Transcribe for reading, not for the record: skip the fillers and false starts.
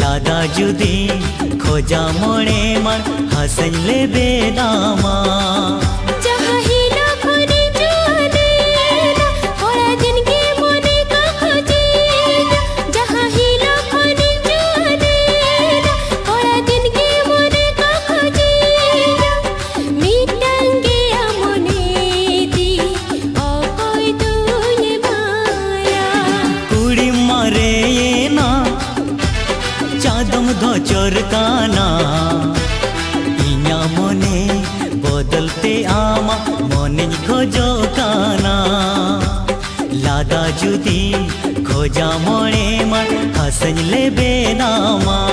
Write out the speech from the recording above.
लादा जुदी खोजा मोड़े मन हसन ले बेदामा चोरकाना इन्या मोने बदलते आमा मोने खोजो काना लादा जुदी खोजा मोड़े मन हसन ले बेनामा।